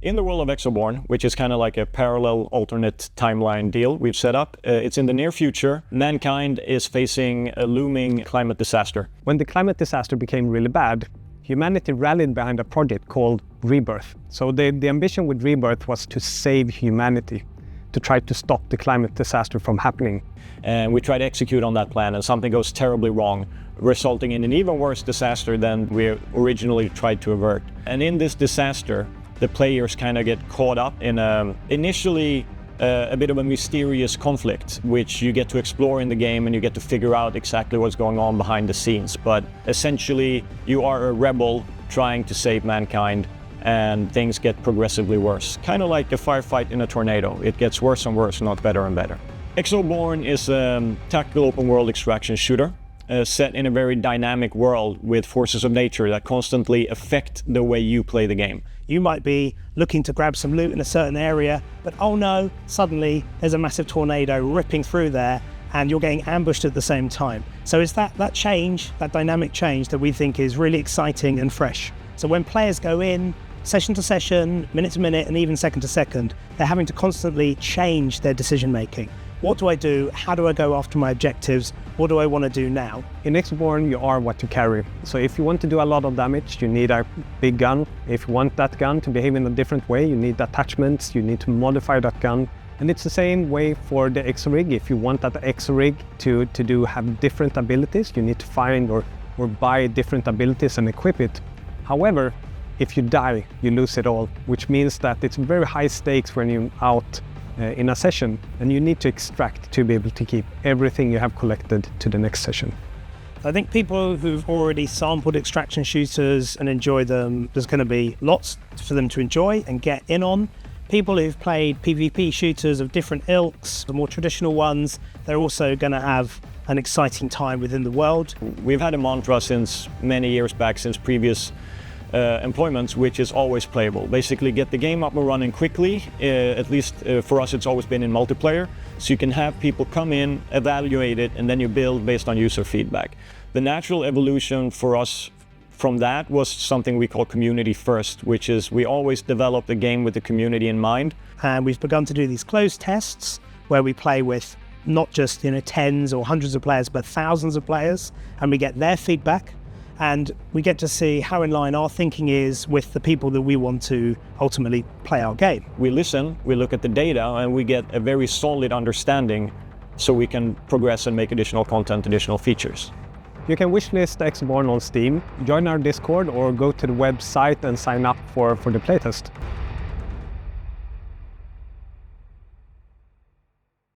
In the world of Exoborne, which is kind of like a parallel alternate timeline deal we've set up, it's in the near future. Mankind is facing a looming climate disaster. When the climate disaster became really bad, humanity rallied behind a project called Rebirth. So the ambition with Rebirth was to save humanity, to try to stop the climate disaster from happening. And we try to execute on that plan, and something goes terribly wrong, resulting in an even worse disaster than we originally tried to avert. And in this disaster, the players kind of get caught up in initially a bit of a mysterious conflict, which you get to explore in the game and you get to figure out exactly what's going on behind the scenes. But essentially, you are a rebel trying to save mankind, and things get progressively worse. Kind of like a firefight in a tornado. It gets worse and worse, not better and better. Exoborne is a tactical open world extraction shooter. Set in a very dynamic world with forces of nature that constantly affect the way you play the game. You might be looking to grab some loot in a certain area, but oh no, suddenly there's a massive tornado ripping through there and you're getting ambushed at the same time. So it's that change, that dynamic change that we think is really exciting and fresh. So when players go in, session to session, minute to minute, and even second to second, they're having to constantly change their decision making. What do I do? How do I go after my objectives? What do I want to do now? In Exoborne, you are what you carry. So if you want to do a lot of damage, you need a big gun. If you want that gun to behave in a different way, you need attachments, you need to modify that gun. And it's the same way for the Exorig. If you want that Exorig to have different abilities, you need to find or buy different abilities and equip it. However, if you die, you lose it all, which means that it's very high stakes when you're out in a session, and you need to extract to be able to keep everything you have collected to the next session. I think people who've already sampled extraction shooters and enjoy them, there's going to be lots for them to enjoy and get in on. People who've played PvP shooters of different ilks, the more traditional ones, they're also going to have an exciting time within the world. We've had a mantra since many years back, since previous employments, which is always playable. Basically get the game up and running quickly, at least for us it's always been in multiplayer, so you can have people come in, evaluate it, and then you build based on user feedback. The natural evolution for us from that was something we call community first, which is we always develop the game with the community in mind. And we've begun to do these closed tests where we play with not just tens or hundreds of players, but thousands of players, and we get their feedback. And we get to see how in line our thinking is with the people that we want to ultimately play our game. We listen, we look at the data, and we get a very solid understanding so we can progress and make additional content, additional features. You can wishlist Exoborne on Steam, join our Discord, or go to the website and sign up for the playtest.